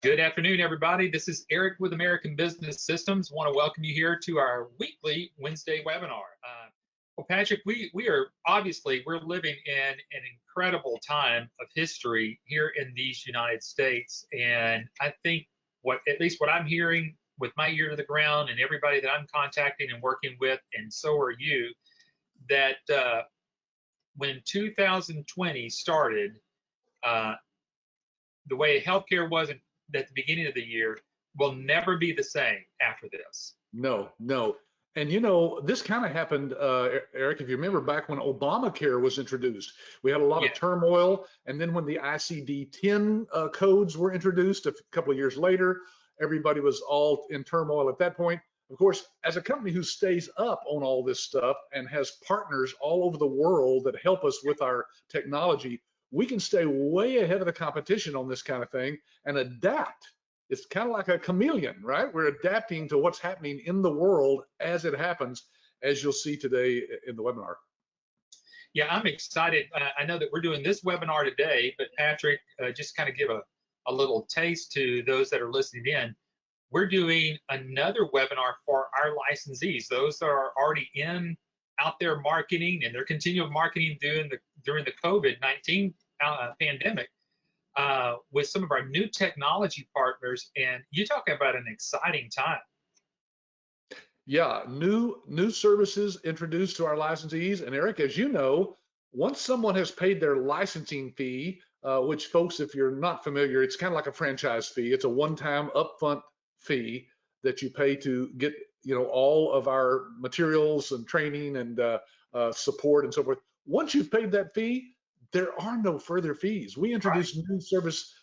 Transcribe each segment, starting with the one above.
Good afternoon, everybody. This is Eric with American Business Systems. I want to welcome you here to our weekly Wednesday webinar. Well, Patrick, we are obviously we're living in an incredible time of history here in these United States, and I think at least what I'm hearing with my ear to the ground and everybody that I'm contacting and working with, and so are you, that when 2020 started, the way healthcare was at the beginning of the year will never be the same after this. No, no. And this kind of happened, Eric, if you remember back when Obamacare was introduced, we had a lot of turmoil. And then when the ICD-10 codes were introduced a couple of years later, everybody was all in turmoil at that point. Of course, as a company who stays up on all this stuff and has partners all over the world that help us with our technology, we can stay way ahead of the competition on this kind of thing and adapt. It's kind of like a chameleon, right? We're adapting to what's happening in the world as it happens, as you'll see today in the webinar. Yeah, I'm excited. I know that we're doing this webinar today, but Patrick, just kind of give a little taste to those that are listening in. We're doing another webinar for our licensees, those that are already out there marketing, and they're continuing marketing during the COVID-19 pandemic. With some of our new technology partners, and you're talking about an exciting time. Yeah, new services introduced to our licensees. And Eric, as you know, once someone has paid their licensing fee, which folks, if you're not familiar, it's kind of like a franchise fee. It's a one-time upfront fee that you pay to get all of our materials and training and support and so forth. Once you've paid that fee, there are no further fees. We introduced a new service,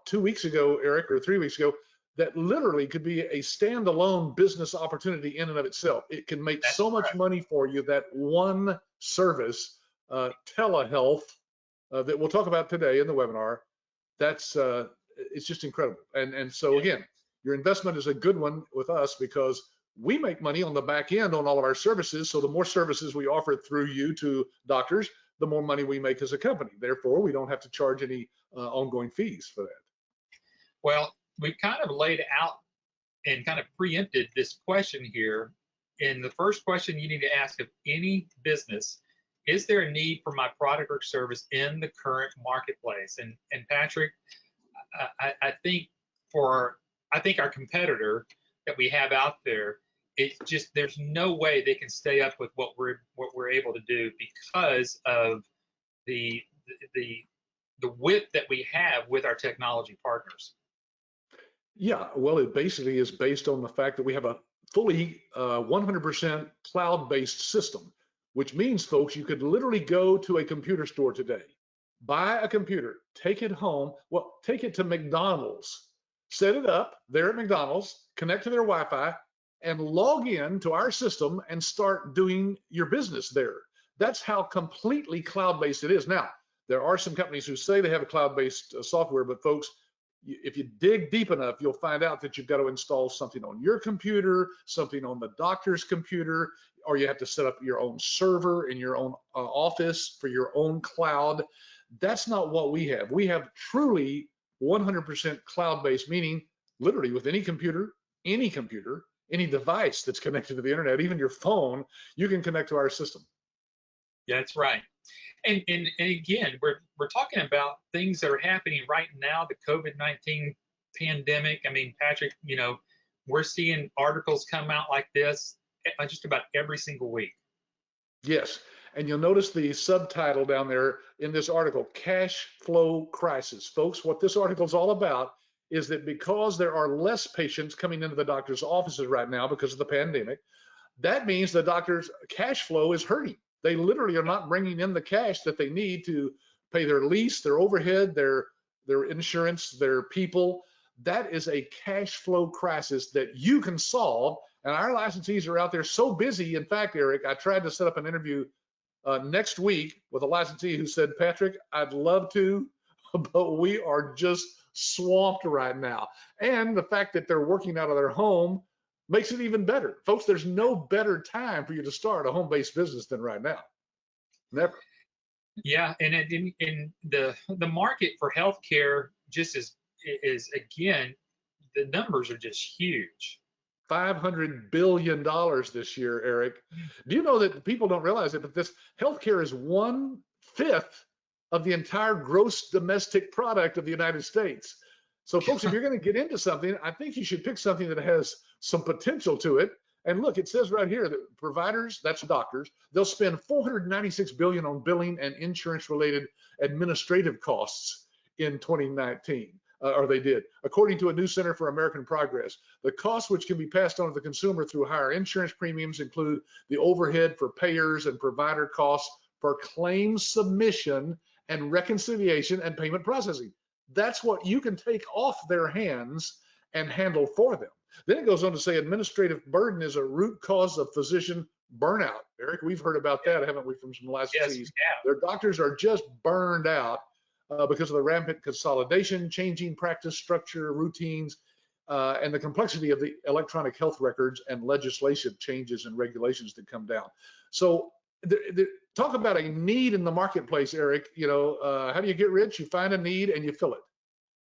2 weeks ago, Eric, or 3 weeks ago, that literally could be a standalone business opportunity in and of itself. It can make so much money for you, that one service, telehealth, that we'll talk about today in the webinar. That's it's just incredible. And so again, your investment is a good one with us because we make money on the back end on all of our services. So the more services we offer through you to doctors, the more money we make as a company. Therefore, we don't have to charge any ongoing fees for that. Well, we've kind of laid out and kind of preempted this question here. And the first question you need to ask of any business, is there a need for my product or service in the current marketplace? And Patrick, I think our competitor that we have out there, it's just there's no way they can stay up with what we're able to do because of the width that we have with our technology partners. Yeah, well, it basically is based on the fact that we have a fully 100% cloud-based system, which means, folks, you could literally go to a computer store today, buy a computer, take it home, take it to McDonald's, set it up there at McDonald's, connect to their Wi-Fi, and log in to our system and start doing your business there. That's how completely cloud-based it is. Now, there are some companies who say they have a cloud-based software, but folks, if you dig deep enough, you'll find out that you've got to install something on your computer, something on the doctor's computer, or you have to set up your own server in your own office for your own cloud. That's not what we have. We have truly 100% cloud-based, meaning literally with any computer, any device that's connected to the internet, even your phone, you can connect to our system. Yeah, that's right. And again, we're talking about things that are happening right now, the COVID-19 pandemic. I mean, Patrick, we're seeing articles come out like this just about every single week. Yes, and you'll notice the subtitle down there in this article, Cash Flow Crisis. Folks, what this article is all about is that because there are less patients coming into the doctor's offices right now because of the pandemic, that means the doctor's cash flow is hurting. They literally are not bringing in the cash that they need to pay their lease, their overhead, their insurance, their people. That is a cash flow crisis that you can solve. And our licensees are out there so busy. In fact, Eric, I tried to set up an interview next week with a licensee who said, Patrick, I'd love to, but we are just swamped right now. And the fact that they're working out of their home makes it even better. Folks, there's no better time for you to start a home-based business than right now. Never. Yeah, and in the market for healthcare just is again, the numbers are just huge. $500 billion this year, Eric. Do you know that people don't realize it, but this healthcare is 1/5 of the entire gross domestic product of the United States. So folks, if you're going to get into something, I think you should pick something that has some potential to it. And look, it says right here that providers, that's doctors, they'll spend $496 billion on billing and insurance related administrative costs in 2019. Or they did, according to a new Center for American Progress. The costs which can be passed on to the consumer through higher insurance premiums include the overhead for payers and provider costs for claim submission and reconciliation and payment processing. That's what you can take off their hands and handle for them. Then it goes on to say administrative burden is a root cause of physician burnout. Eric, we've heard about that, haven't we, from some licensees? Yes, Their doctors are just burned out because of the rampant consolidation, changing practice structure, routines, and the complexity of the electronic health records and legislative changes and regulations that come down. So talk about a need in the marketplace, Eric. You know, how do you get rich? You find a need and you fill it.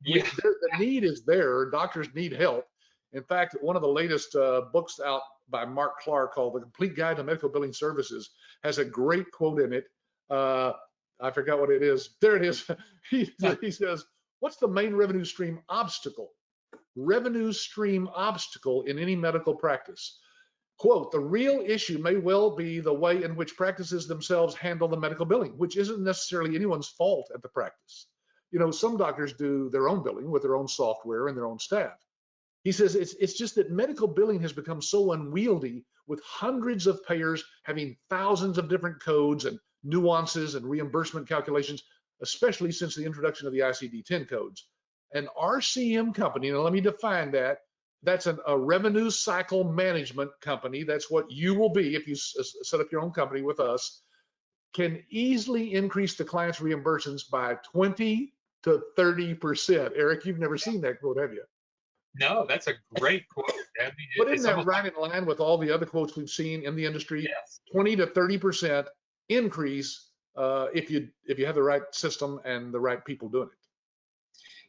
Yeah. The need is there. Doctors need help. In fact, one of the latest books out by Mark Clark called The Complete Guide to Medical Billing Services has a great quote in it. I forgot what it is. There it is. He says, what's the main revenue stream obstacle? Revenue stream obstacle in any medical practice. Quote, the real issue may well be the way in which practices themselves handle the medical billing, which isn't necessarily anyone's fault at the practice. You know, some doctors do their own billing with their own software and their own staff. He says it's just that medical billing has become so unwieldy with hundreds of payers having thousands of different codes and nuances and reimbursement calculations, especially since the introduction of the ICD-10 codes. An RCM company, now let me define that, that's a revenue cycle management company. That's what you will be if you set up your own company with us, can easily increase the client's reimbursements by 20 to 30%. Eric, you've never seen that quote, have you? No, that's a great quote. I mean, but isn't that right in line with all the other quotes we've seen in the industry? Yes. 20 to 30% increase if you have the right system and the right people doing it.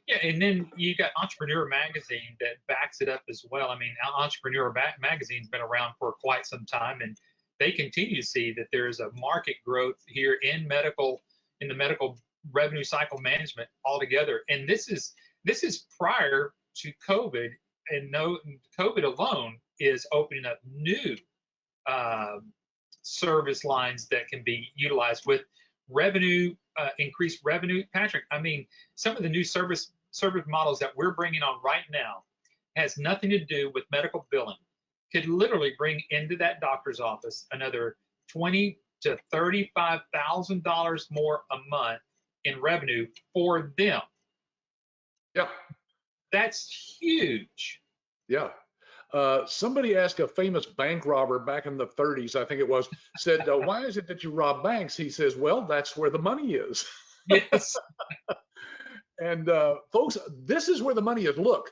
Yeah, and then you got Entrepreneur Magazine that backs it up as well. I mean, Entrepreneur Magazine's been around for quite some time, and they continue to see that there is a market growth here in the medical revenue cycle management altogether. And this is prior to COVID, and COVID alone is opening up new service lines that can be utilized with revenue, increased revenue. Patrick, I mean, some of the new service models that we're bringing on right now has nothing to do with medical billing. Could literally bring into that doctor's office another $20,000 to $35,000 more a month in revenue for them. Yeah. That's huge. Yeah. Somebody asked a famous bank robber back in the 30s, I think it was, said, why is it that you rob banks? He says, well, that's where the money is. Yes. And folks, this is where the money is. Look,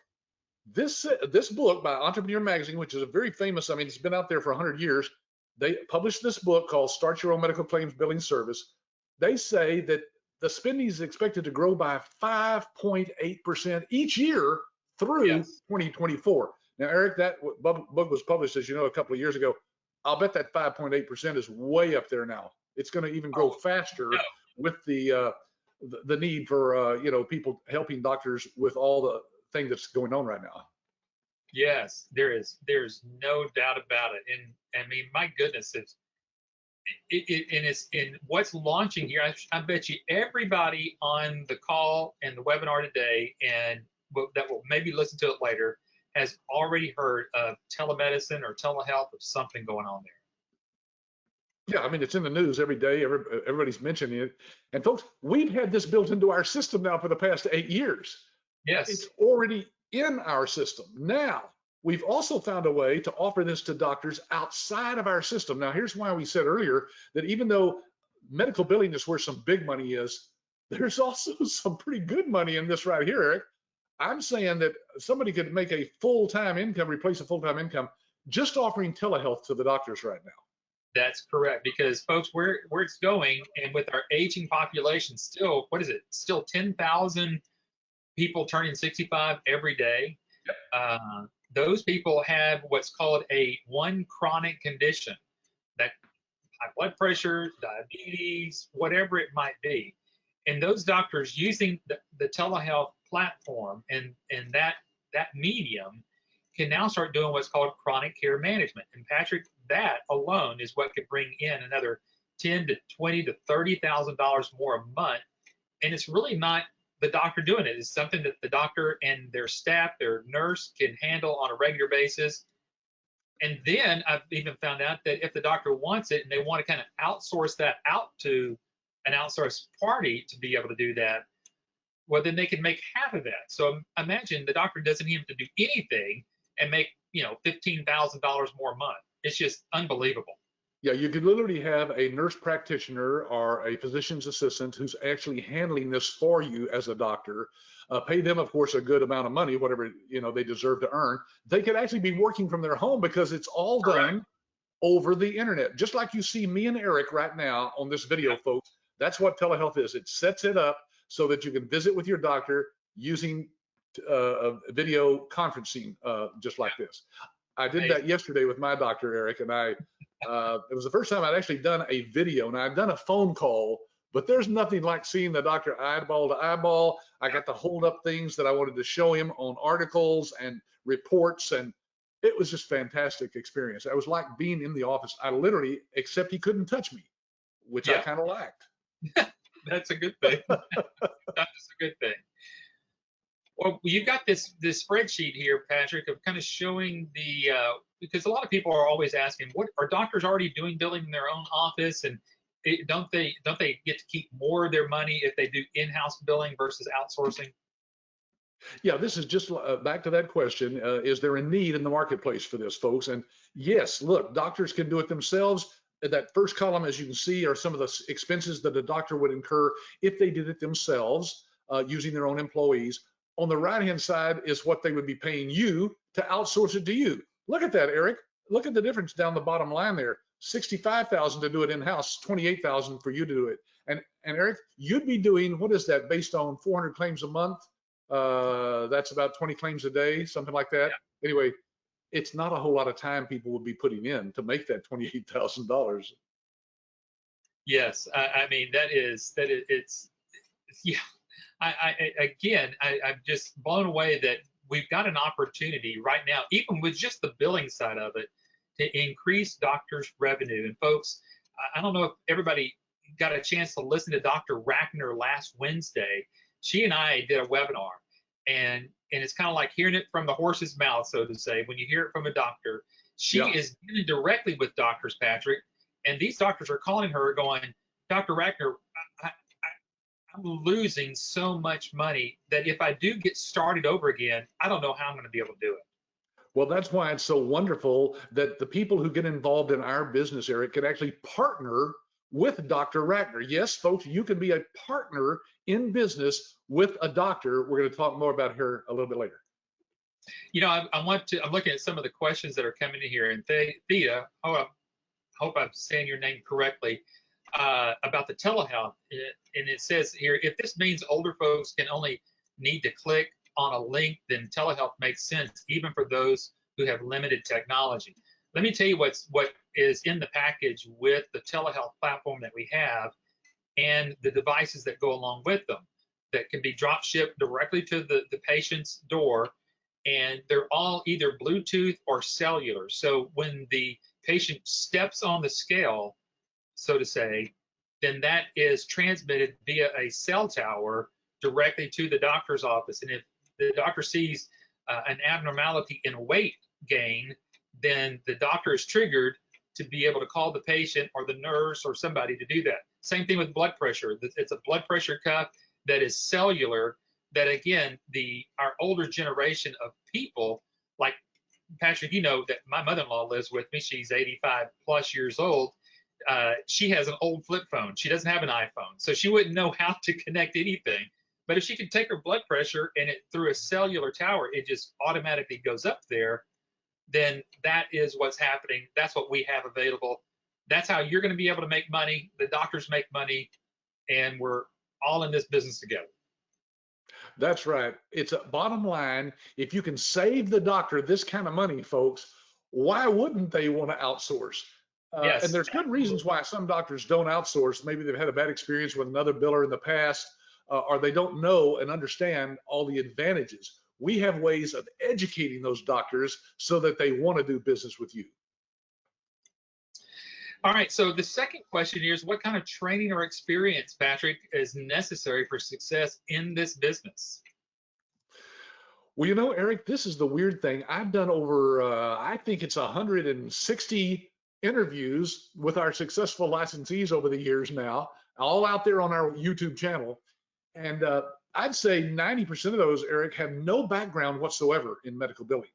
this book by Entrepreneur Magazine, which is a very famous, I mean, it's been out there for 100 years. They published this book called Start Your Own Medical Claims Billing Service. They say that the spending is expected to grow by 5.8% each year through 2024. Now, Eric, that book was published, as you know, a couple of years ago. I'll bet that 5.8% is way up there now. It's going to even grow faster with the need for people helping doctors with all the thing that's going on right now. Yes, there's no doubt about it. And I mean, my goodness, it's in what's launching here. I bet you everybody on the call and the webinar today, and that will maybe listen to it later, has already heard of telemedicine or telehealth or something going on there. Yeah, I mean, it's in the news every day. Everybody's mentioning it. And folks, we've had this built into our system now for the past 8 years. Yes. It's already in our system. Now, we've also found a way to offer this to doctors outside of our system. Now, here's why we said earlier that even though medical billing is where some big money is, there's also some pretty good money in this right here, Eric. I'm saying that somebody could make a full-time income, replace a full-time income, just offering telehealth to the doctors right now. That's correct, because folks, where it's going, and with our aging population, still, what is it? Still 10,000 people turning 65 every day. Those people have what's called a one chronic condition, that high blood pressure, diabetes, whatever it might be. And those doctors using the telehealth platform and that medium can now start doing what's called chronic care management. And Patrick, that alone is what could bring in another 10 to 20 to $30,000 more a month. And it's really not the doctor doing it. It's something that the doctor and their staff, their nurse, can handle on a regular basis. And then I've even found out that if the doctor wants it and they want to kind of outsource that out to an outsourced party to be able to do that, well, then they can make half of that. So imagine the doctor doesn't even have to do anything and make, $15,000 more a month. It's just unbelievable. Yeah, you could literally have a nurse practitioner or a physician's assistant who's actually handling this for you as a doctor. Pay them, of course, a good amount of money, whatever they deserve to earn. They could actually be working from their home because it's all done over the internet. Just like you see me and Eric right now on this video, folks. That's what telehealth is. It sets it up so that you can visit with your doctor using video conferencing, just like this. I did that yesterday with my doctor, Eric, and it was the first time I'd actually done a video, and I'd done a phone call, but there's nothing like seeing the doctor eyeball to eyeball. I got to hold up things that I wanted to show him on articles and reports, and it was just fantastic experience. I was like being in the office. I literally, except he couldn't touch me, which I kind of liked. That's a good thing. That's a good thing. Well, you've got this spreadsheet here, Patrick, of kind of showing because a lot of people are always asking, what are doctors already doing billing in their own office, and don't they get to keep more of their money if they do in-house billing versus outsourcing? Yeah, this is just back to that question. Is there a need in the marketplace for this, folks? And yes, look, doctors can do it themselves. That first column, as you can see, are some of the expenses that a doctor would incur if they did it themselves using their own employees. On the right-hand side is what they would be paying you to outsource it to you. Look at that, Eric. Look at the difference down the bottom line there. $65,000 to do it in-house, $28,000 for you to do it. And Eric, you'd be doing, what is that, based on 400 claims a month? That's about 20 claims a day, something like that. Yeah. Anyway, it's not a whole lot of time people would be putting in to make that $28,000. Yes, I mean it's yeah. I'm just blown away that we've got an opportunity right now, even with just the billing side of it, to increase doctors' revenue. And folks, I don't know if everybody got a chance to listen to Dr. Rackner last Wednesday. She and I did a webinar, and it's kind of like hearing it from the horse's mouth, so to say. When you hear it from a doctor, she is dealing directly with doctors, Patrick, and these doctors are calling her going, Dr. Rackner, I'm losing so much money that if I do get started over again, I don't know how I'm going to be able to do it. Well, that's why it's so wonderful that the people who get involved in our business, Eric, can actually partner with Dr. Rackner. Yes, folks, you can be a partner in business with a doctor. We're going to talk more about her a little bit later. I'm looking at some of the questions that are coming in here, and Thea, I hope I'm saying your name correctly, about the telehealth. And it says here, if this means older folks can only need to click on a link, then telehealth makes sense, even for those who have limited technology. Let me tell you what is in the package with the telehealth platform that we have and the devices that go along with them that can be drop shipped directly to the patient's door. And they're all either Bluetooth or cellular. So when the patient steps on the scale, so to say, then that is transmitted via a cell tower directly to the doctor's office. And if the doctor sees an abnormality in weight gain, then the doctor is triggered to be able to call the patient or the nurse or somebody to do that. Same thing with blood pressure. It's a blood pressure cuff that is cellular, that again, our older generation of people, like Patrick, that my mother-in-law lives with me. She's 85 plus years old. She has an old flip phone. She doesn't have an iPhone, so she wouldn't know how to connect anything. But if she could take her blood pressure and it through a cellular tower, it just automatically goes up there, then that is what's happening. That's what we have available. That's how you're going to be able to make money. The doctors make money, and we're all in this business together. That's right. It's a bottom line. If you can save the doctor this kind of money, folks, why wouldn't they want to outsource? And Yes, there's good reasons absolutely. why some doctors don't outsource. Maybe they've had a bad experience with another biller in the past, or they don't know and understand all the advantages. We have ways of educating those doctors so that they want to do business with you. All right, so the second question here is what kind of training or experience, Patrick, is necessary for success in this business? Well, you know, Eric, this is the weird thing. I've done over, I think it's 160 interviews with our successful licensees over the years now, all out there on our YouTube channel. And I'd say 90% of those, Eric, have no background whatsoever in medical billing.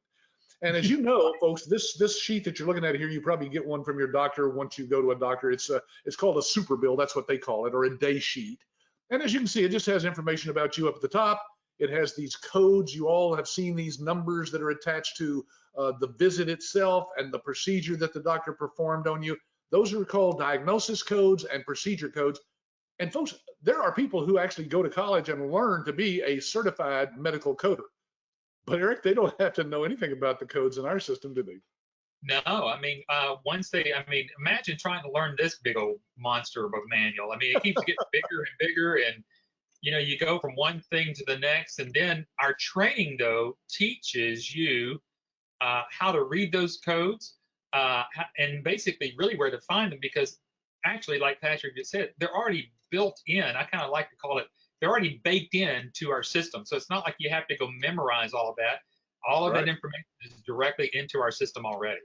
And as you know, folks, this sheet that you're looking at here, you probably get one from your doctor once you go to a doctor. It's called a super bill. That's what they call it, or a day sheet. And as you can see, it just has information about you up at the top. It has these codes. You all have seen these numbers that are attached to the visit itself and the procedure that the doctor performed on you. Those are called diagnosis codes and procedure codes. And folks, there are people who actually go to college and learn to be a certified medical coder. But Eric, they don't have to know anything about the codes in our system, do they? No, I mean, imagine trying to learn this big old monster of a manual. I mean, it keeps getting bigger and bigger, and you go from one thing to the next, and then our training though teaches you how to read those codes and basically really where to find them because actually, like Patrick just said, they're already built in. I kind of like to call it they're already baked into our system. So it's not like you have to go memorize all of that. All of that Right. information is directly into our system already.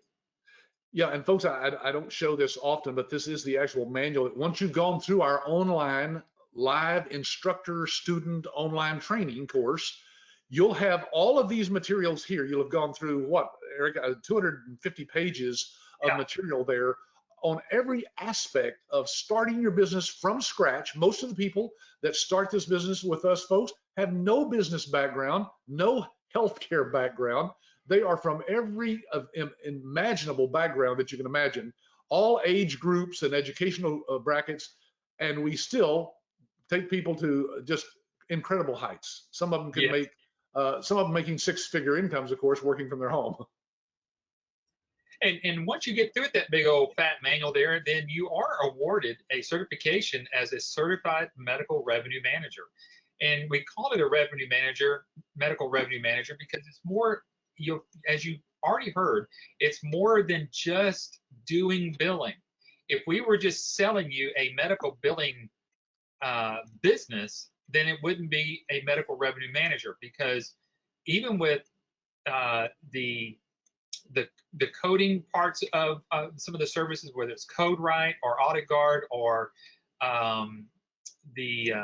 Yeah, and folks, I don't show this often, but this is the actual manual. Once you've gone through our online live instructor student online training course, you'll have all of these materials here. You'll have gone through what, Eric, 250 pages of Yeah. material there on every aspect of starting your business from scratch. Most of the people that start this business with us, folks, have no business background, no healthcare background. They are from every imaginable background that you can imagine, all age groups and educational brackets, and we still take people to just incredible heights. Some of them can Yeah. make, some of them making six-figure incomes, of course, working from their home. And once you get through with that big old fat manual there, then you are awarded a certification as a certified medical revenue manager. And we call it a revenue manager, medical revenue manager, because it's more, as you already heard, it's more than just doing billing. If we were just selling you a medical billing business, then it wouldn't be a medical revenue manager because even with the the coding parts of some of the services, whether it's CodeWrite or Audit Guard or um, the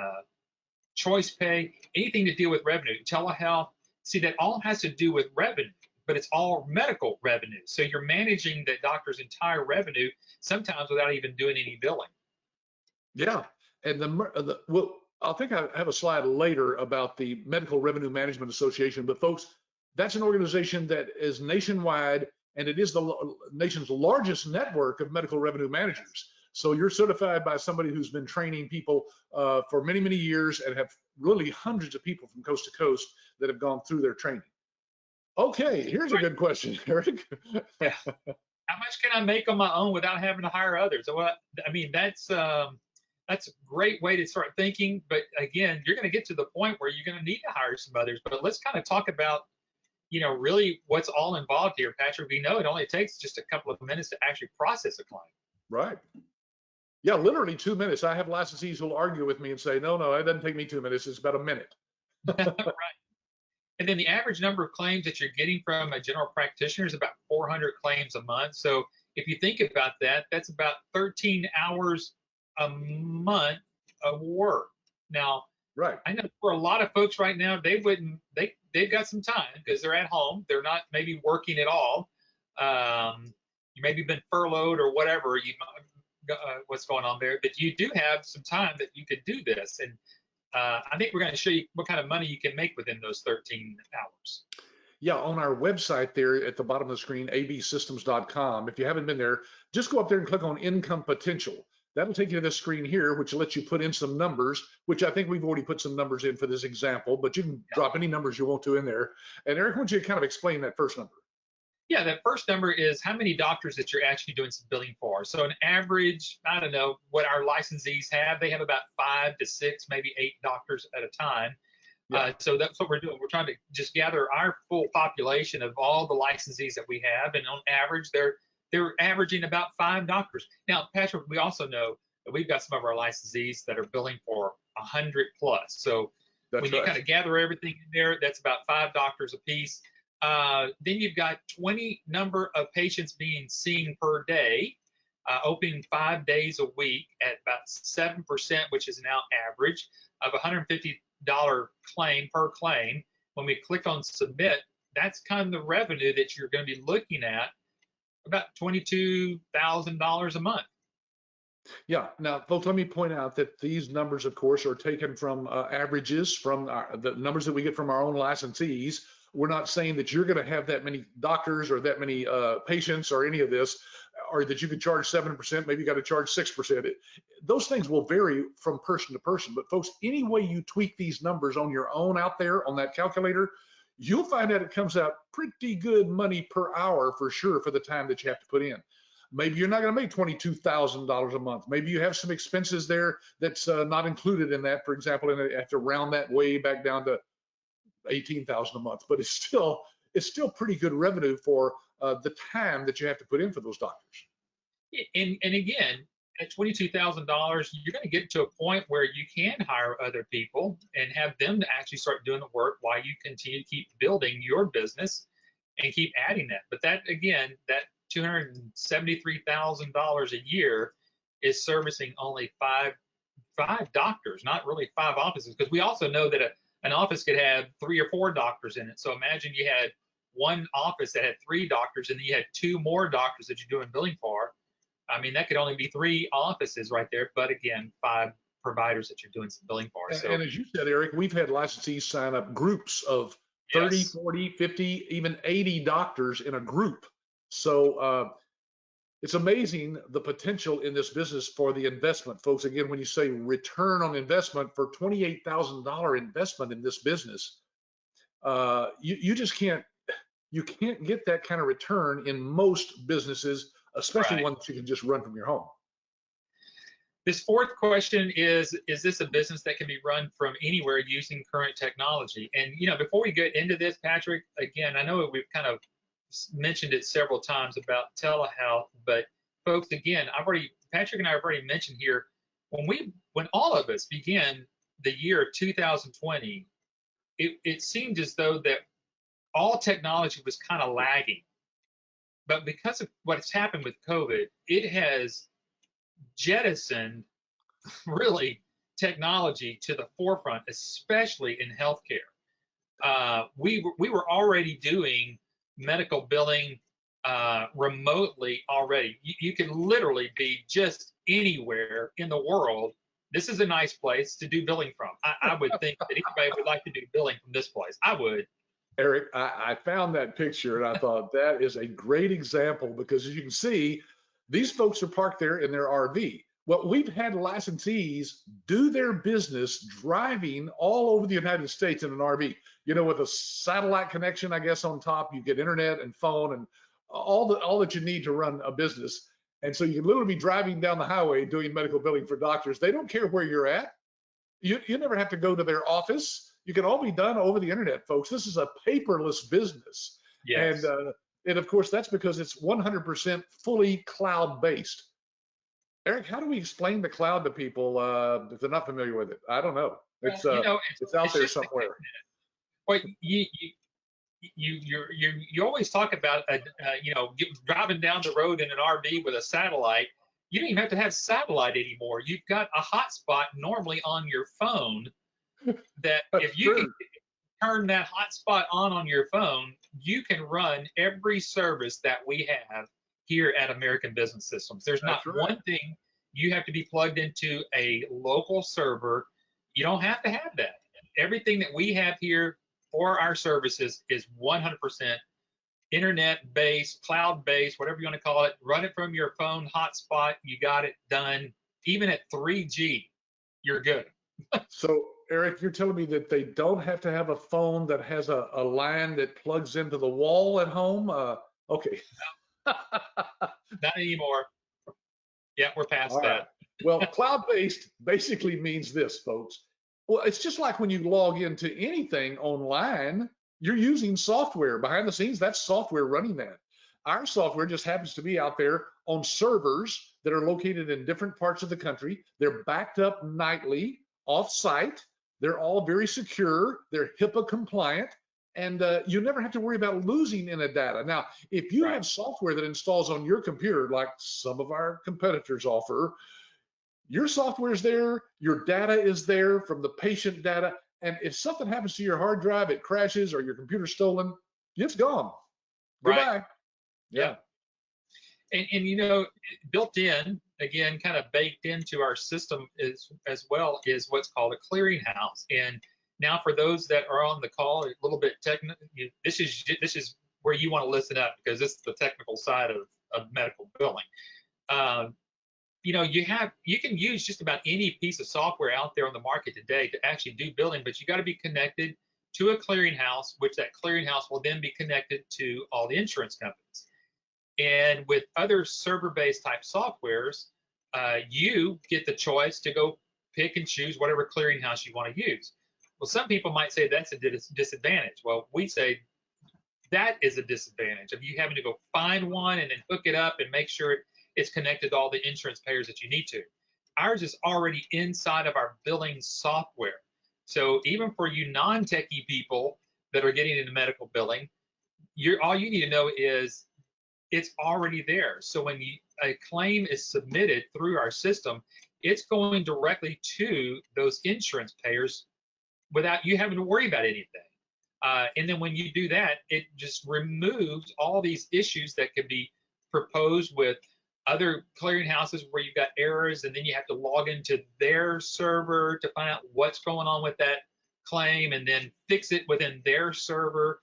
choice pay, anything to deal with revenue, telehealth. See, that all has to do with revenue, but it's all medical revenue. So you're managing the doctor's entire revenue sometimes without even doing any billing. Yeah, and well, I think I have a slide later about the Medical Revenue Management Association, but folks, that's an organization that is nationwide, and it is the nation's largest network of medical revenue managers. So you're certified by somebody who's been training people for many, many years and have really hundreds of people from coast to coast that have gone through their training. Okay, here's a good question, Eric. Yeah. How much can I make on my own without having to hire others? Well, I mean, that's a great way to start thinking. But again, you're going to get to the point where you're going to need to hire some others. But let's kind of talk about, really what's all involved here, Patrick. We know it only takes just a couple of minutes to actually process a claim. Right. Yeah, literally 2 minutes. I have licensees who'll argue with me and say, no, it doesn't take me 2 minutes. It's about a minute. Right. And then the average number of claims that you're getting from a general practitioner is about 400 claims a month. So if you think about that, that's about 13 hours a month of work. Now, Right. I know for a lot of folks right now, they've got some time because they're at home. They're not maybe working at all. You maybe been furloughed or whatever what's going on there, but you do have some time that you could do this. And I think we're going to show you what kind of money you can make within those 13 hours. Yeah, on our website there at the bottom of the screen, absystems.com. If you haven't been there, just go up there and click on income potential. That'll take you to this screen here, which lets you put in some numbers, which I think we've already put some numbers in for this example, but you can drop any numbers you want to in there. And Eric, I want you to kind of explain that first number. Yeah, that first number is how many doctors that you're actually doing some billing for. So an average, I don't know what our licensees have. They have about 5 to 6, maybe 8 doctors at a time. Yeah. So that's what we're doing. We're trying to just gather our full population of all the licensees that we have, and on average, they're averaging about 5 doctors. Now, Patrick, we also know that we've got some of our licensees that are billing for 100 plus. So when you kind of gather everything in there, that's about 5 doctors a piece. Then you've got 20 number of patients being seen per day, opening 5 days a week at about 7%, which is now average of $150 claim per claim. When we click on submit, that's kind of the revenue that you're going to be looking at, about $22,000 a month. Yeah. Now, folks, let me point out that these numbers, of course, are taken from averages from the numbers that we get from our own licensees. We're not saying that you're going to have that many doctors or that many patients or any of this, or that you could charge 7%, maybe you got to charge 6%. Those things will vary from person to person. But folks, any way you tweak these numbers on your own out there on that calculator, you'll find that it comes out pretty good money per hour for sure for the time that you have to put in. Maybe you're not going to make $22,000 a month. Maybe you have some expenses there that's not included in that. For example, and I have to round that way back down to 18,000 a month, but it's still pretty good revenue for the time that you have to put in for those doctors. And again, at $22,000, you're going to get to a point where you can hire other people and have them to actually start doing the work while you continue to keep building your business and keep adding that. But that, again, that $273,000 a year is servicing only five doctors, not really 5 offices, because we also know that an office could have 3 or 4 doctors in it. So imagine you had one office that had 3 doctors, and then you had 2 more doctors that you're doing billing for. I mean, that could only be 3 offices right there, but again, 5 providers that you're doing some billing for. So, and as you said, Eric, we've had licensees sign up groups of 30, yes, 40, 50, even 80 doctors in a group. So it's amazing the potential in this business for the investment, folks. Again, when you say return on investment for $28,000 investment in this business, you just can't get that kind of return in most businesses, especially right, ones that you can just run from your home. This fourth question is this a business that can be run from anywhere using current technology? And, you know, before we get into this, Patrick, again, I know we've kind of mentioned it several times about telehealth, but folks, again, Patrick and I have already mentioned here, when all of us began the year 2020, it seemed as though that all technology was kind of lagging. But because of what's happened with COVID, it has jettisoned really technology to the forefront, especially in healthcare. We were already doing medical billing remotely already. You can literally be just anywhere in the world. This is a nice place to do billing from. I would think that anybody would like to do billing from this place. I would. Eric, I found that picture and I thought that is a great example, because as you can see, these folks are parked there in their RV. Well, we've had licensees do their business driving all over the United States in an RV, you know, with a satellite connection, I guess, on top. You get internet and phone and all that you need to run a business. And so you can literally be driving down the highway doing medical billing for doctors. They don't care where you're at. You never have to go to their office. You can all be done over the internet, folks. This is a paperless business. Yes. And of course, that's because it's 100% fully cloud-based. Eric, how do we explain the cloud to people if they're not familiar with it? I don't know. It's out there somewhere. Well, you always talk about driving down the road in an RV with a satellite. You don't even have to have satellite anymore. You've got a hotspot normally on your phone that if you can turn that hotspot on your phone, you can run every service that we have here at American Business Systems. There's not one thing you have to be plugged into a local server. You don't have to have that. Everything that we have here for our services is 100% internet-based, cloud-based, whatever you want to call it. Run it from your phone hotspot. You got it done. even at 3G, you're good. So, Eric, you're telling me that they don't have to have a phone that has a line that plugs into the wall at home? Okay. Not anymore. Yeah, we're past All right. that. Well, cloud-based basically means this, folks. Well, it's just like when you log into anything online, you're using software. Behind the scenes, that's software running that. Our software just happens to be out there on servers that are located in different parts of the country. They're backed up nightly, off-site. They're all very secure. They're HIPAA compliant. And you never have to worry about losing any data. Now, if you Right. have software that installs on your computer, like some of our competitors offer, your software is there, your data is there from the patient data, and if something happens to your hard drive, it crashes or your computer's stolen, it's gone. Right. Goodbye. Yeah, Yep. And you know, built in, again, kind of baked into our system is as well is what's called a clearinghouse. And now for those that are on the call, a little bit technical, this is where you want to listen up because this is the technical side of medical billing. You know, you can use just about any piece of software out there on the market today to actually do billing, but you got to be connected to a clearinghouse, which that clearinghouse will then be connected to all the insurance companies. And with other server-based type softwares, you get the choice to go pick and choose whatever clearinghouse you want to use. Well, some people might say that's a disadvantage. Well, we say that is a disadvantage of you having to go find one and then hook it up and make sure it's connected to all the insurance payers that you need to. Ours is already inside of our billing software. So even for you non-techie people that are getting into medical billing, all you need to know is it's already there. So when a claim is submitted through our system, it's going directly to those insurance payers without you having to worry about anything. And then when you do that, it just removes all these issues that could be proposed with other clearinghouses where you've got errors and then you have to log into their server to find out what's going on with that claim and then fix it within their server.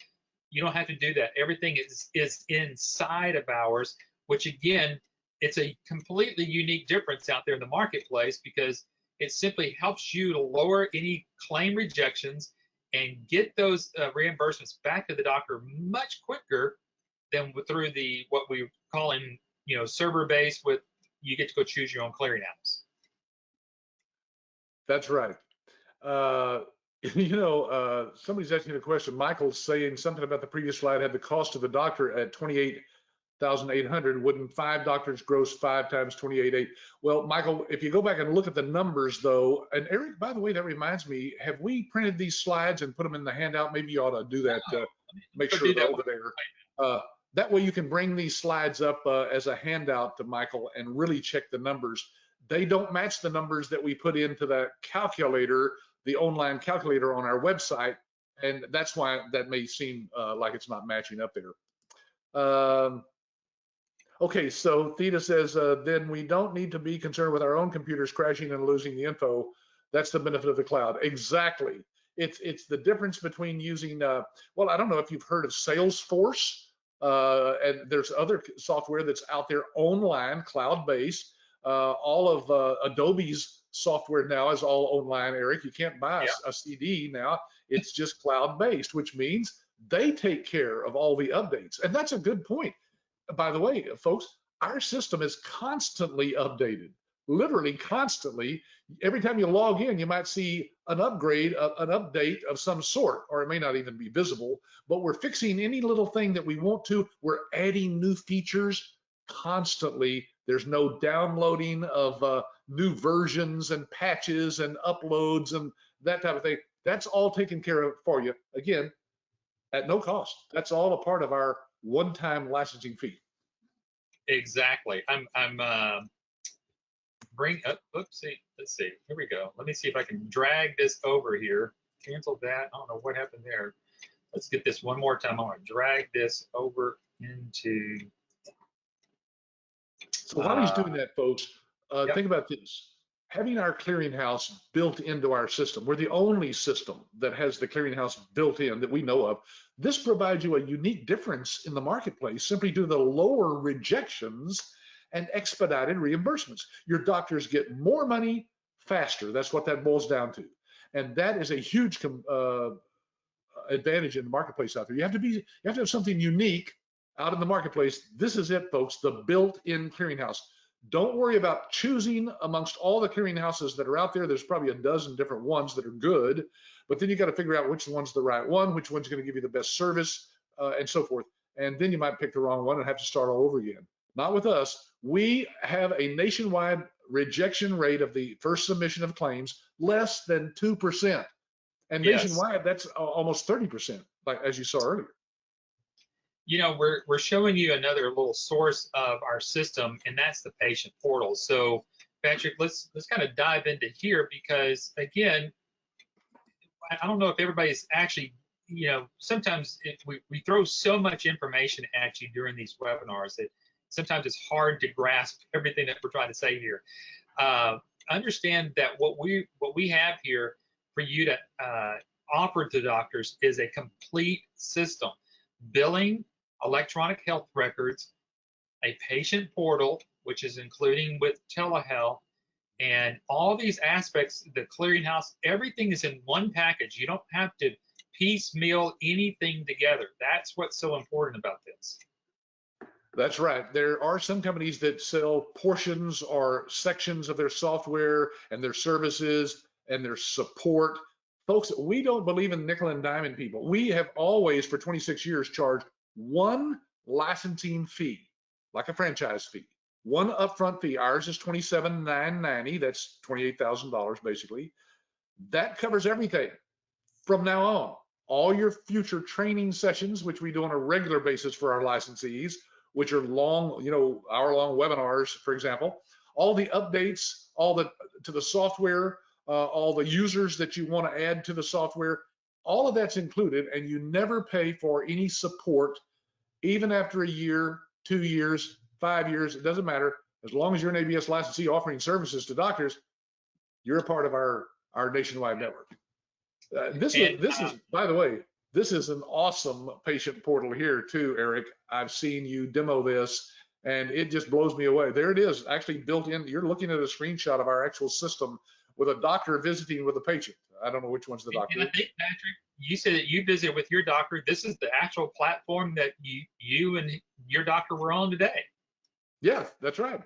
You don't have to do that. Everything is inside of ours, which again, it's a completely unique difference out there in the marketplace because it simply helps you to lower any claim rejections and get those reimbursements back to the doctor much quicker than through what we call in, server-based with you get to go choose your own clearinghouse. that's right. Somebody's asking a question. Michael's saying something about the previous slide had the cost of the doctor at 28,800. Wouldn't 5 doctors gross 5 times 28.8? Well, Michael, if you go back and look at the numbers though, and Eric, by the way, that reminds me, have we printed these slides and put them in the handout? Maybe you ought to do that. Make sure they're over there. That way you can bring these slides up as a handout to Michael and really check the numbers. They don't match the numbers that we put into that calculator, the online calculator on our website, and that's why that may seem like it's not matching up there. Okay, so Theta says, then we don't need to be concerned with our own computers crashing and losing the info. That's the benefit of the cloud. Exactly. It's the difference between using, well, I don't know if you've heard of Salesforce, and there's other software that's out there online, cloud-based. All of Adobe's software now is all online, Eric. You can't buy a CD now. It's just cloud-based, which means they take care of all the updates. And that's a good point. By the way, folks, our system is constantly updated, literally constantly. Every time you log in, you might see an upgrade, an update of some sort, or it may not even be visible, but we're fixing any little thing that we want to. We're adding new features constantly. There's no downloading of new versions and patches and uploads and that type of thing. That's all taken care of for you, again, at no cost. That's all a part of our one-time licensing fee. Exactly. Let's see. Here we go. Let me see if I can drag this over here. Cancel that. I don't know what happened there. Let's get this one more time. I want to drag this over into. So while he's doing that, folks, Yep. think about this. Having our clearinghouse built into our system, we're the only system that has the clearinghouse built in that we know of. This provides you a unique difference in the marketplace simply due to the lower rejections and expedited reimbursements. Your doctors get more money faster. That's what that boils down to. And that is a huge advantage in the marketplace out there. You have to have something unique out in the marketplace. This is it, folks, the built-in clearinghouse. Don't worry about choosing amongst all the clearinghouses that are out there. There's probably a dozen different ones that are good, but then you got to figure out which one's the right one, which one's going to give you the best service, and so forth. And then you might pick the wrong one and have to start all over again. Not with us. We have a nationwide rejection rate of the first submission of claims less than 2%. And nationwide, that's almost 30%, like as you saw earlier. You know, we're showing you another little source of our system, and that's the patient portal. So, Patrick, let's kind of dive into here, because again, I don't know if everybody's actually, you know, sometimes we throw so much information at you during these webinars that sometimes it's hard to grasp everything that we're trying to say here. Understand that what we have here for you to offer to doctors is a complete system: billing, electronic health records, a patient portal, which is including with telehealth, and all these aspects, the clearinghouse, everything is in one package. You don't have to piecemeal anything together. That's what's so important about this. That's right. There are some companies that sell portions or sections of their software and their services and their support. Folks, we don't believe in nickel and diming people. We have always, for 26 years, charged one licensing fee, like a franchise fee, one upfront fee. Ours is $27,990. That's $28,000 basically. That covers everything from now on. All your future training sessions, which we do on a regular basis for our licensees, which are long, hour-long webinars, for example, all the updates, to the software, all the users that you want to add to the software, all of that's included, and you never pay for any support, even after a year, 2 years, 5 years. It doesn't matter. As long as you're an ABS licensee offering services to doctors, you're a part of our nationwide network. This is, by the way, this is an awesome patient portal here too, Eric. I've seen you demo this, and it just blows me away. There it is, actually built in. You're looking at a screenshot of our actual system with a doctor visiting with a patient. I don't know which one's the doctor. And I think, Patrick, you said that you visit with your doctor. This is the actual platform that you and your doctor were on today. Yeah, that's right.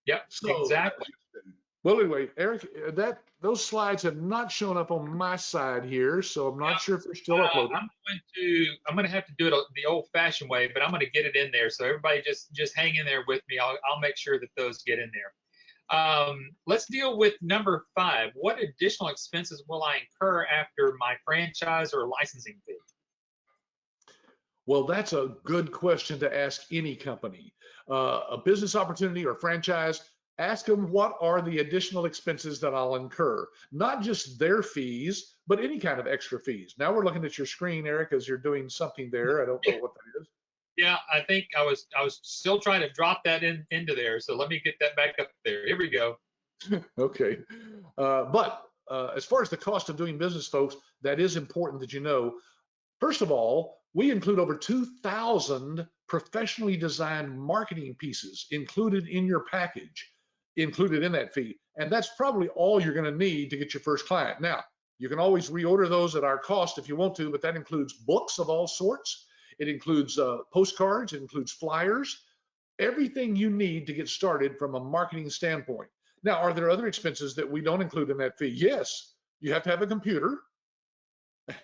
Yep, so, exactly. Well, anyway, Eric, those slides have not shown up on my side here, so I'm not sure if they're still uploaded. I'm going to have to do it the old-fashioned way, but I'm going to get it in there. So everybody just hang in there with me. I'll make sure that those get in there. Let's deal with number 5. What additional expenses will I incur after my franchise or licensing fee? Well, that's a good question to ask any company. A business opportunity or franchise, ask them what are the additional expenses that I'll incur, not just their fees, but any kind of extra fees. Now we're looking at your screen, Eric, as you're doing something there. I don't know what that is. Yeah, I think I was still trying to drop that into there. So let me get that back up there. Here we go. Okay. But as far as the cost of doing business, folks, that is important that you know. First of all, we include over 2,000 professionally designed marketing pieces included in your package, included in that fee. And that's probably all you're going to need to get your first client. Now, you can always reorder those at our cost if you want to, but that includes books of all sorts. It includes postcards, it includes flyers, everything you need to get started from a marketing standpoint. Now, are there other expenses that we don't include in that fee? Yes, you have to have a computer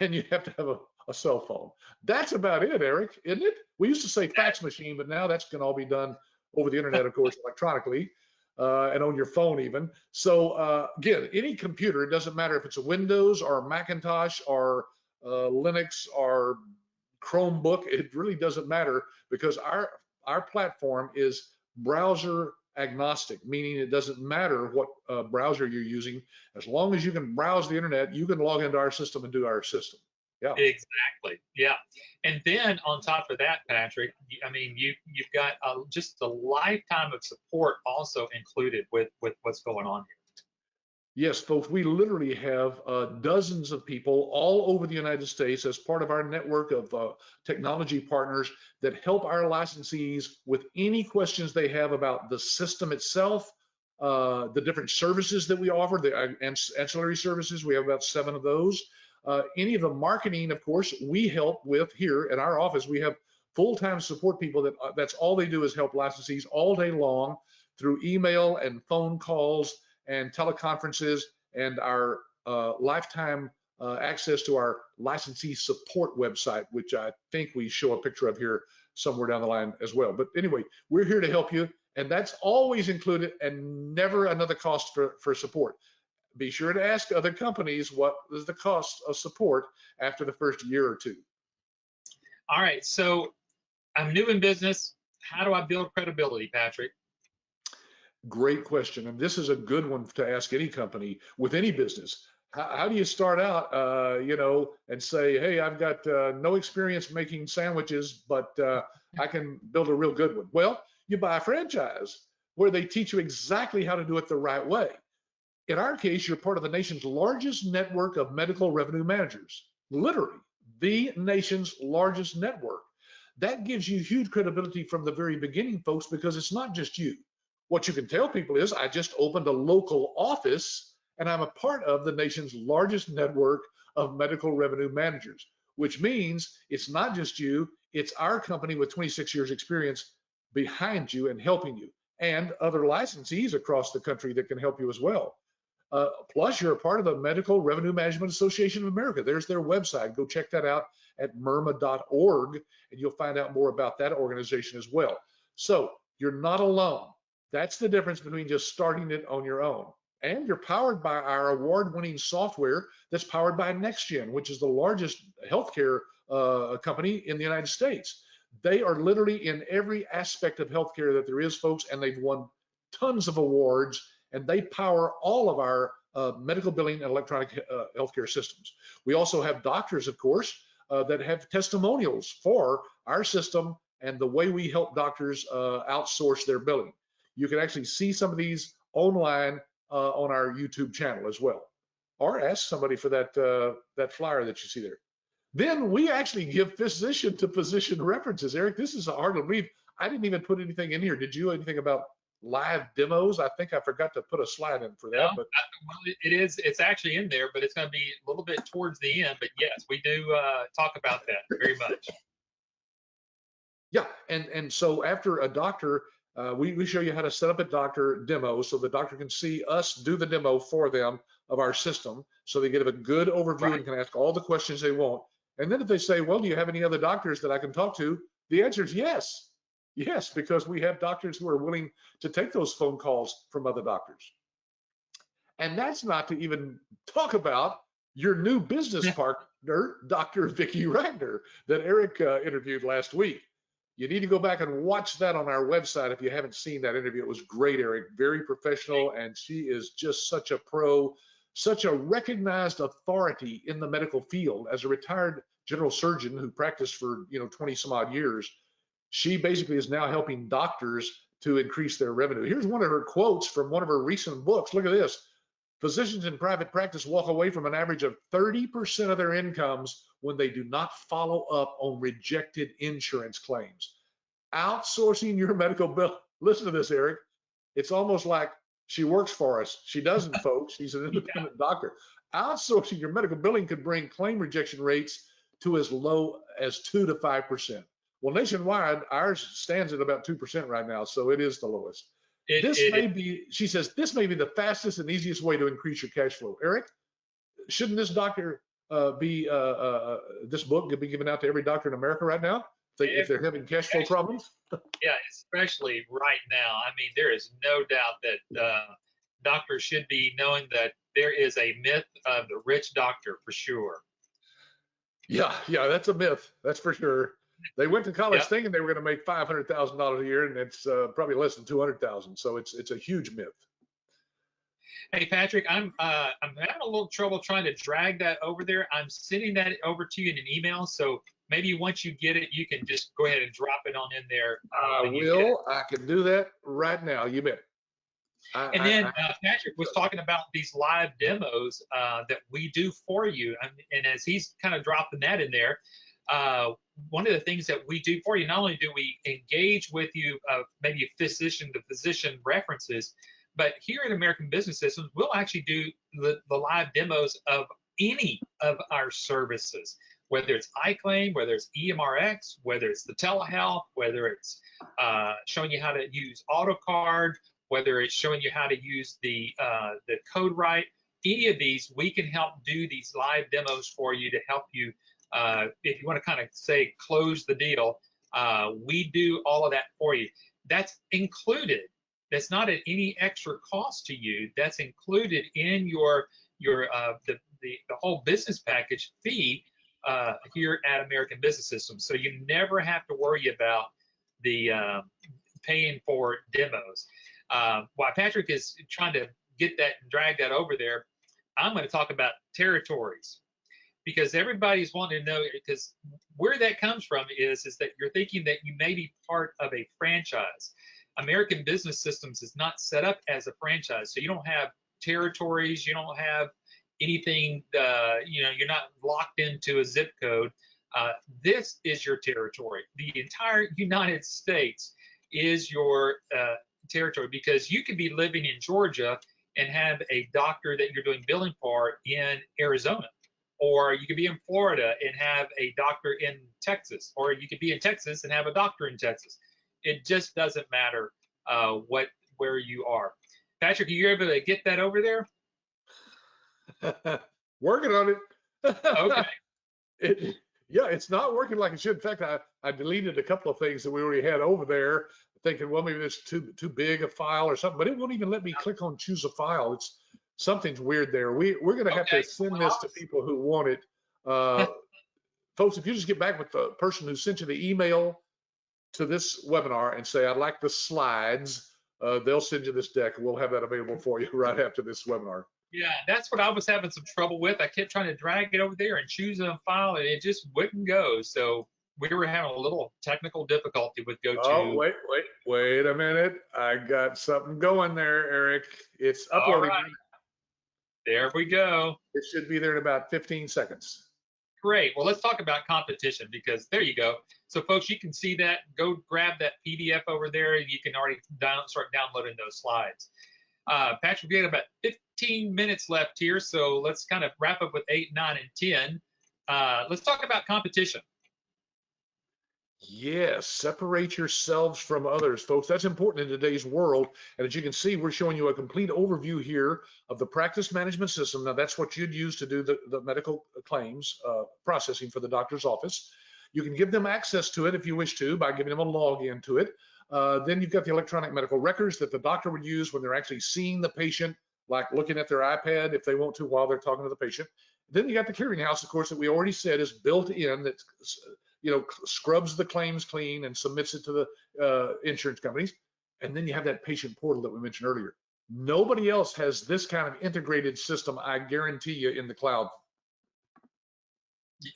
and you have to have a cell phone. That's about it, Eric, isn't it? We used to say fax machine, but now that's going to all be done over the internet, of course, electronically, and on your phone even. So again, any computer, it doesn't matter if it's a Windows or a Macintosh or Linux or Chromebook, it really doesn't matter, because our platform is browser agnostic, meaning it doesn't matter what browser you're using. As long as you can browse the internet, you can log into our system and do our system. Yeah. Exactly. Yeah. And then on top of that, Patrick, I mean, you've got just a lifetime of support also included with what's going on here. Yes, folks, we literally have dozens of people all over the United States as part of our network of technology partners that help our licensees with any questions they have about the system itself, the different services that we offer, the ancillary services. We have about 7 of those. Any of the marketing, of course, we help with here at our office. We have full-time support people that that's all they do is help licensees all day long through email and phone calls and teleconferences and our lifetime access to our licensee support website, which I think we show a picture of here somewhere down the line as well. But anyway, we're here to help you, and that's always included and never another cost for support. Be sure to ask other companies what is the cost of support after the first year or two. All right, so I'm new in business. How do I build credibility, Patrick? Great question. And this is a good one to ask any company with any business. How do you start out, and say, hey, I've got no experience making sandwiches, but I can build a real good one? Well, you buy a franchise where they teach you exactly how to do it the right way. In our case, you're part of the nation's largest network of medical revenue managers, literally the nation's largest network. That gives you huge credibility from the very beginning, folks, because it's not just you. What you can tell people is, I just opened a local office and I'm a part of the nation's largest network of medical revenue managers, which means it's not just you, it's our company with 26 years experience behind you and helping you, and other licensees across the country that can help you as well. Plus, you're a part of the Medical Revenue Management Association of America. There's their website. Go check that out at MIRMA.org, and you'll find out more about that organization as well. So you're not alone. That's the difference between just starting it on your own. And you're powered by our award-winning software that's powered by NextGen, which is the largest healthcare company in the United States. They are literally in every aspect of healthcare that there is, folks, and they've won tons of awards, and they power all of our medical billing and electronic healthcare systems. We also have doctors, of course, that have testimonials for our system and the way we help doctors outsource their billing. You can actually see some of these online on our YouTube channel as well, or ask somebody for that flyer that you see there. Then we actually give physician to physician references. Eric, this is hard to believe. I didn't even put anything in here. Did you? Anything about live demos? I think I forgot to put a slide in for that. No, but well, it's actually in there, but it's going to be a little bit towards the end. But yes, we do talk about that very much. Yeah, and so after a doctor, we show you how to set up a doctor demo so the doctor can see us do the demo for them of our system, so they get a good overview Right. and can ask all the questions they want. And then if they say, well, do you have any other doctors that I can talk to? The answer is yes. Yes, because we have doctors who are willing to take those phone calls from other doctors. And that's not to even talk about your new business partner, Dr. Vicki Ragner, that Eric interviewed last week. You need to go back and watch that on our website if you haven't seen that interview. It was great, Eric, very professional, and she is just such a pro, such a recognized authority in the medical field. As a retired general surgeon who practiced for 20 some odd years, she basically is now helping doctors to increase their revenue. Here's one of her quotes from one of her recent books. Look at this. Physicians in private practice walk away from an average of 30% of their incomes when they do not follow up on rejected insurance claims. Outsourcing your medical bill. Listen to this, Eric. It's almost like she works for us. She doesn't, folks. She's an independent doctor. Outsourcing your medical billing could bring claim rejection rates to as low as 2 to 5%. Well, nationwide, ours stands at about 2% right now, so it is the lowest. She says, this may be the fastest and easiest way to increase your cash flow. Eric, shouldn't this this book be given out to every doctor in America right now if they're having cash flow problems? Yeah, especially right now. I mean, there is no doubt that doctors should be knowing that there is a myth of the rich doctor for sure. Yeah, that's a myth. That's for sure. They went to college thinking they were going to make $500,000 a year, and it's probably less than 200,000. So it's a huge myth. Hey Patrick, I'm having a little trouble trying to drag that over there. I'm sending that over to you in an email. So maybe once you get it, you can just go ahead and drop it on in there. I will. I can do that right now. You bet. And then Patrick was talking about these live demos that we do for you. And as he's kind of dropping that in there, one of the things that we do for you, not only do we engage with you, maybe physician to physician references, but here at American Business Systems, we'll actually do the live demos of any of our services, whether it's iClaim, whether it's EMRX, whether it's the telehealth, whether it's showing you how to use AutoCard, whether it's showing you how to use the code right. Any of these, we can help do these live demos for you to help you. If you want to kind of say close the deal, we do all of that for you. That's included. That's not at any extra cost to you. That's included in the whole business package fee here at American Business Systems. So you never have to worry about the paying for demos. While Patrick is trying to get that and drag that over there, I'm going to talk about territories, because everybody's wanting to know, because where that comes from is that you're thinking that you may be part of a franchise. American Business Systems is not set up as a franchise, so you don't have territories, you don't have anything, you're not locked into a zip code. This is your territory. The entire United States is your territory, because you could be living in Georgia and have a doctor that you're doing billing for in Arizona, or you could be in Florida and have a doctor in Texas, or you could be in Texas and have a doctor in Texas. It just doesn't matter where you are. Patrick, are you able to get that over there? Working on it. Okay. It's not working like it should. In fact, I deleted a couple of things that we already had over there, thinking, well, maybe it's too big a file or something, but it won't even let me click on choose a file. Something's weird there. We're going to have to send this to people who want it. Folks, if you just get back with the person who sent you the email to this webinar and say, I'd like the slides, they'll send you this deck. We'll have that available for you right after this webinar. Yeah, that's what I was having some trouble with. I kept trying to drag it over there and choose a file, and it just wouldn't go. So we were having a little technical difficulty with GoTo. Oh, wait a minute. I got something going there, Eric. It's uploading. All right. There we go. It should be there in about 15 seconds. Great. Well, let's talk about competition, because there you go. So folks, you can see that. Go grab that PDF over there, and you can already start downloading those slides. Patrick, we have about 15 minutes left here, so let's kind of wrap up with 8, 9, and 10. Let's talk about competition. Yes, separate yourselves from others, folks. That's important in today's world. And as you can see, we're showing you a complete overview here of the practice management system. Now, that's what you'd use to do the medical claims processing for the doctor's office. You can give them access to it if you wish to by giving them a login to it. Then you've got the electronic medical records that the doctor would use when they're actually seeing the patient, like looking at their iPad if they want to while they're talking to the patient. Then you got the clearinghouse, of course, that we already said is built in, that scrubs the claims clean and submits it to the insurance companies. And then you have that patient portal that we mentioned earlier. Nobody else has this kind of integrated system, I guarantee you, in the cloud.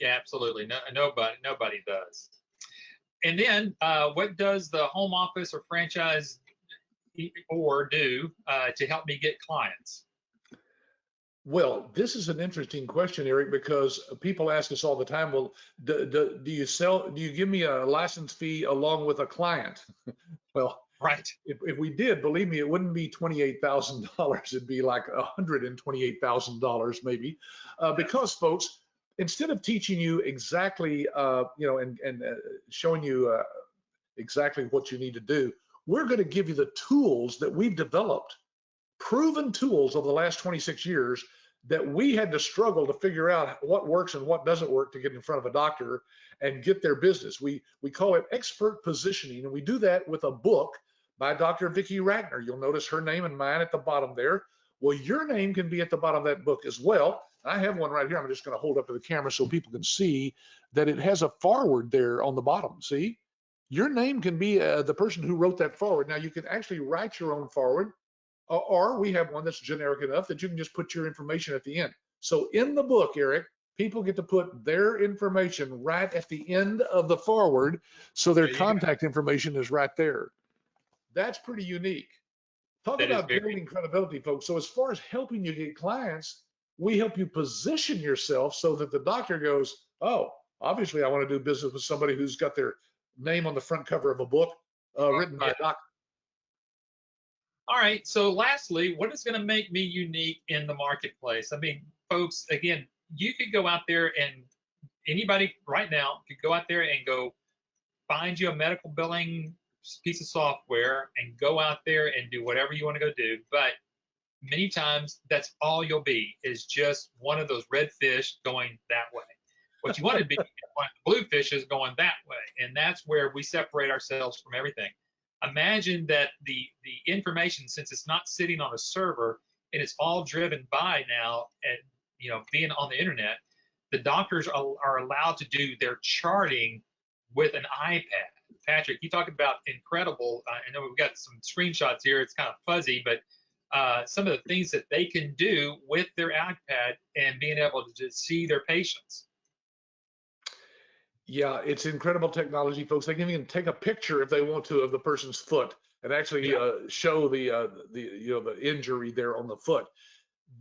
Yeah, absolutely. Nobody does. And then what does the home office or franchise do to help me get clients? Well, this is an interesting question, Eric, because people ask us all the time, well, do you give me a license fee along with a client? Well, right. If we did, believe me, it wouldn't be $28,000. It'd be like $128,000 maybe, because folks, instead of teaching you exactly, and showing you exactly what you need to do, we're going to give you the tools that we've developed, proven tools over the last 26 years that we had to struggle to figure out what works and what doesn't work to get in front of a doctor and get their business. We call it expert positioning, and we do that with a book by Dr. Vicki Ratner. You'll notice her name and mine at the bottom there. Well, your name can be at the bottom of that book as well. I have one right here. I'm just going to hold up to the camera so people can see that it has a forward there on the bottom. See, your name can be the person who wrote that forward. Now, you can actually write your own forward, or we have one that's generic enough that you can just put your information at the end. So in the book, Eric, people get to put their information right at the end of the forward, so their contact information is right there. That's pretty unique. Talk That is about very, building credibility, folks. So as far as helping you get clients, we help you position yourself so that the doctor goes, oh, obviously I want to do business with somebody who's got their name on the front cover of a book written by yeah. a doctor. All right. So lastly, what is going to make me unique in the marketplace? I mean, folks, again, you could go out there and anybody right now could go out there and go find you a medical billing piece of software and go out there and do whatever you want to go do. But many times that's all you'll be is just one of those red fish going that way. What you want to be one of the blue fishes going that way. And that's where we separate ourselves from everything. Imagine that the information, since it's not sitting on a server and it's all driven by now and being on the internet, the doctors are allowed to do their charting with an iPad. Patrick, you talk about incredible. I know we've got some screenshots here. It's kind of fuzzy, but some of the things that they can do with their iPad and being able to just see their patients. Yeah, it's incredible technology, folks. They can even take a picture if they want to of the person's foot and actually show the injury there on the foot.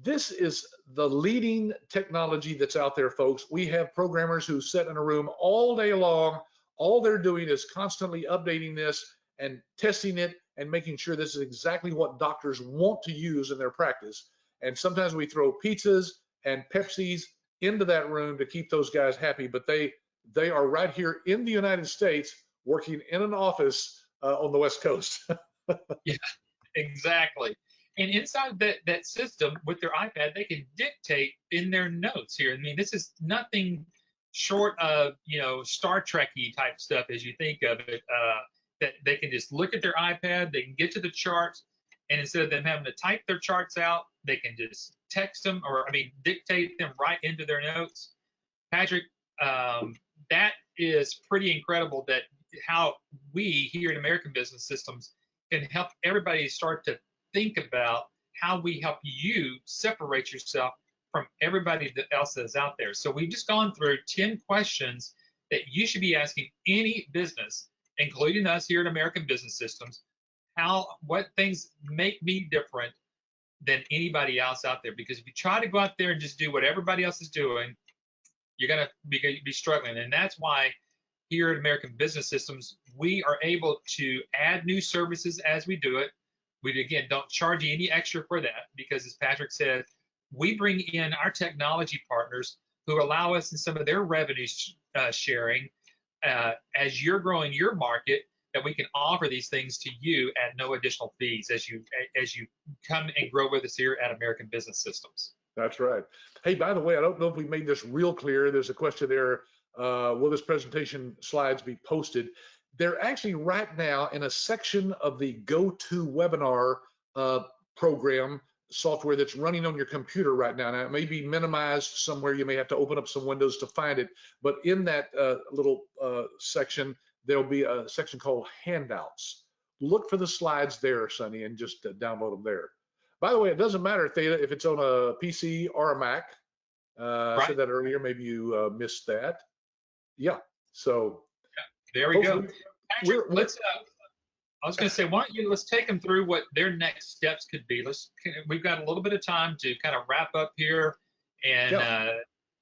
This is the leading technology that's out there, folks. We have programmers who sit in a room all day long. All they're doing is constantly updating this and testing it and making sure this is exactly what doctors want to use in their practice. And sometimes we throw pizzas and Pepsis into that room to keep those guys happy, but they are right here in the United States working in an office on the West Coast. Yeah, exactly. And inside that system with their iPad, they can dictate in their notes here. I mean, this is nothing short of, Star Trek-y type stuff as you think of it, that they can just look at their iPad, they can get to the charts, and instead of them having to type their charts out, they can just text them dictate them right into their notes. Patrick, that is pretty incredible that how we here in American Business Systems can help everybody start to think about how we help you separate yourself from everybody else that's out there. So we've just gone through 10 questions that you should be asking any business, including us here at American Business Systems, what things make me different than anybody else out there. Because if you try to go out there and just do what everybody else is doing, you're going to be struggling. And that's why here at American Business Systems, we are able to add new services as we do it. We, again, don't charge you any extra for that because, as Patrick said, we bring in our technology partners who allow us in some of their revenue sharing as you're growing your market, that we can offer these things to you at no additional fees as you come and grow with us here at American Business Systems. That's right. Hey, by the way, I don't know if we made this real clear. There's a question there. Will this presentation slides be posted? They're actually right now in a section of the GoToWebinar program software that's running on your computer right now. Now, it may be minimized somewhere. You may have to open up some windows to find it. But in that little section, there'll be a section called Handouts. Look for the slides there, Sonny, and just download them there. By the way, it doesn't matter if it's on a PC or a Mac. Right. I said that earlier. Maybe you missed that. Yeah. So there we go. Patrick, I was going to say, why don't let's take them through what their next steps could be. We've got a little bit of time to kind of wrap up here and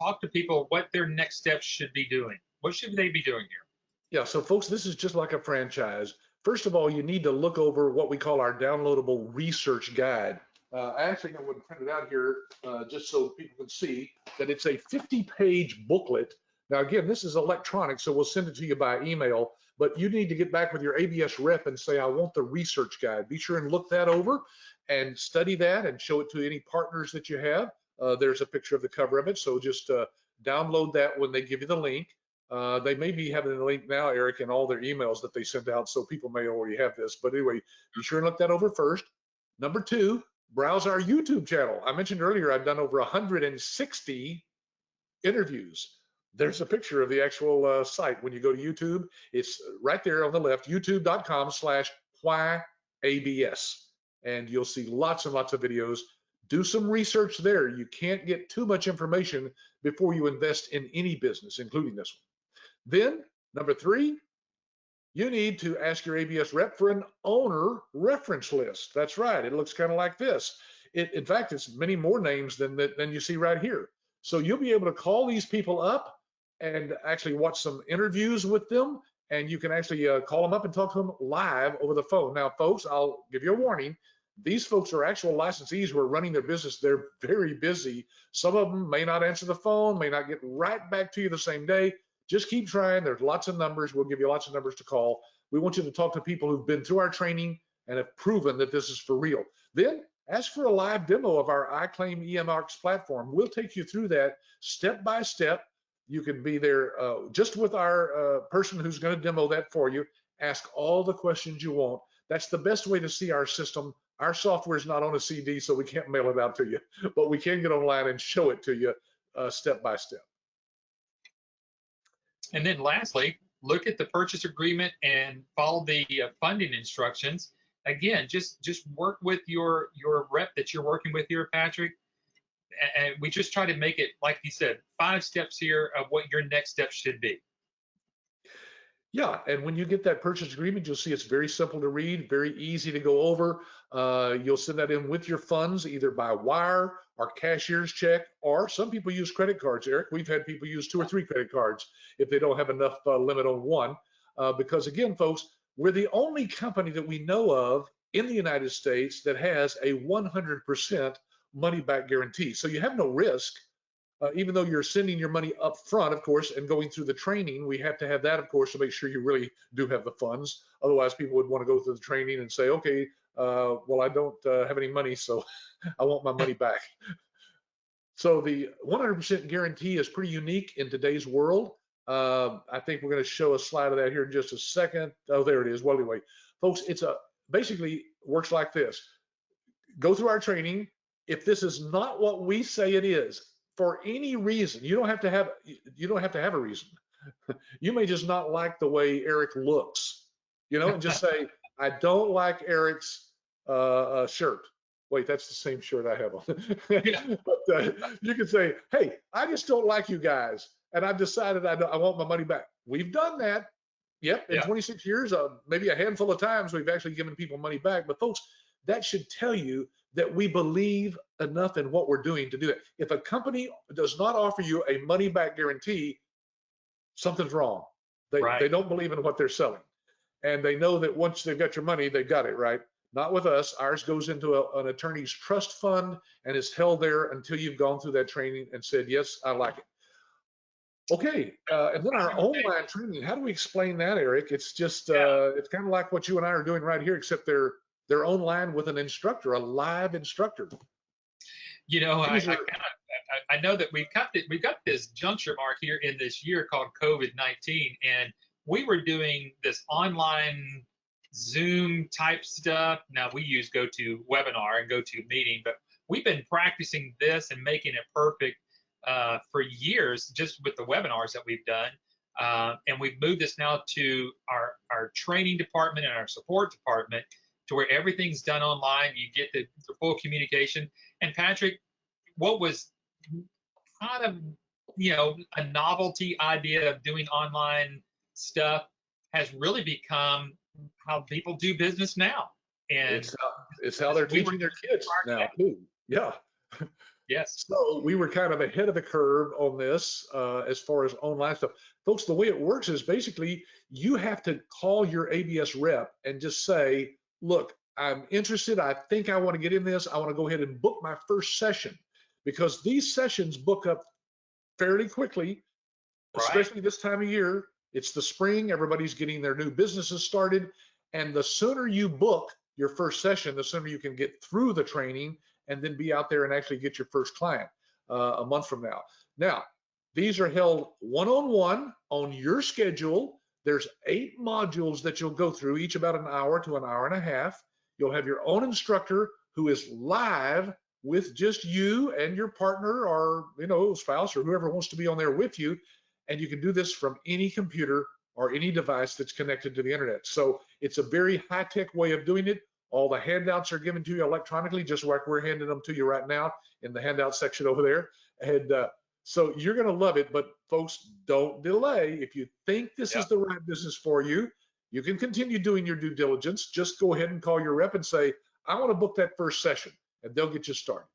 talk to people what their next steps should be doing. What should they be doing here? Yeah. So folks, this is just like a franchise. First of all, you need to look over what we call our downloadable research guide. I actually got one printed out here just so people can see that it's a 50-page booklet. Now, again, this is electronic, so we'll send it to you by email, but you need to get back with your ABS rep and say, I want the research guide. Be sure and look that over and study that and show it to any partners that you have. There's a picture of the cover of it, so just download that when they give you the link. They may be having the link now, Eric, in all their emails that they sent out, so people may already have this. But anyway, be sure and look that over first. Number two, browse our YouTube channel. I mentioned earlier I've done over 160 interviews. There's a picture of the actual site. When you go to YouTube, it's right there on the left, youtube.com/whyabs. And you'll see lots and lots of videos. Do some research there. You can't get too much information before you invest in any business, including this one. Then, number three, you need to ask your ABS rep for an owner reference list. That's right. It looks kind of like this. In fact, it's many more names than you see right here. So you'll be able to call these people up and actually watch some interviews with them, and you can actually call them up and talk to them live over the phone. Now, folks, I'll give you a warning. These folks are actual licensees who are running their business. They're very busy. Some of them may not answer the phone, may not get right back to you the same day. Just keep trying. There's lots of numbers. We'll give you lots of numbers to call. We want you to talk to people who've been through our training and have proven that this is for real. Then ask for a live demo of our iClaim EMRX platform. We'll take you through that step by step. You can be there just with our person who's going to demo that for you. Ask all the questions you want. That's the best way to see our system. Our software is not on a CD, so we can't mail it out to you, but we can get online and show it to you step by step. And then lastly, look at the purchase agreement and follow the funding instructions. Again, just work with your rep that you're working with here, Patrick. And we just try to make it, like you said, 5 steps here of what your next step should be. Yeah, and when you get that purchase agreement, you'll see it's very simple to read, very easy to go over. You'll send that in with your funds, either by wire or cashier's check, or some people use credit cards, Eric. We've had people use 2 or 3 credit cards if they don't have enough limit on one. Because again, folks, we're the only company that we know of in the United States that has a 100% money back guarantee. So you have no risk. Even though you're sending your money up front, of course, and going through the training, we have to have that, of course, to make sure you really do have the funds. Otherwise, people would want to go through the training and say, okay, well, I don't have any money, so I want my money back. So the 100% guarantee is pretty unique in today's world. I think we're going to show a slide of that here in just a second. Oh, there it is. Well, anyway, folks, it's basically works like this. Go through our training. If this is not what we say it is, for any reason, you don't have to have a reason. You may just not like the way Eric looks, and just say, I don't like Eric's shirt. Wait, that's the same shirt I have on. But you can say, hey, I just don't like you guys, and I've decided I want my money back. We've done that. Yep, in 26 years, maybe a handful of times we've actually given people money back. But folks, that should tell you that we believe enough in what we're doing to do it. If a company does not offer you a money back guarantee, something's wrong. They don't believe in what they're selling. And they know that once they've got your money, they've got it, right? Not with us. Ours goes into an attorney's trust fund and is held there until you've gone through that training and said, yes, I like it. Okay, and then our online training, how do we explain that, Eric? It's just, it's kind of like what you and I are doing right here, except they're online with an instructor, a live instructor. I know that we've got this juncture mark here in this year called COVID-19, and we were doing this online Zoom type stuff. Now we use GoToWebinar and GoToMeeting, but we've been practicing this and making it perfect for years just with the webinars that we've done. And we've moved this now to our training department and our support department, to where everything's done online. You get the full communication. And Patrick, what was kind of, a novelty idea of doing online stuff has really become how people do business now. And it's how they're teaching their kids now too. Yeah. Yes. So we were kind of ahead of the curve on this as far as online stuff. Folks, the way it works is basically you have to call your ABS rep and just say, look, I'm interested. I think I want to get in this. I want to go ahead and book my first session, because these sessions book up fairly quickly, especially this time of year. It's the spring. Everybody's getting their new businesses started. And the sooner you book your first session, the sooner you can get through the training and then be out there and actually get your first client a month from now. Now, these are held one-on-one on your schedule. There's 8 modules that you'll go through, each about an hour to an hour and a half. You'll have your own instructor who is live with just you and your partner or spouse or whoever wants to be on there with you. And you can do this from any computer or any device that's connected to the internet. So it's a very high-tech way of doing it. All the handouts are given to you electronically, just like we're handing them to you right now in the handout section over there. And so you're going to love it. But folks, don't delay. If you think this is the right business for you, You can continue doing your due diligence. Just go ahead and call your rep and say, I want to book that first session, and they'll get you started.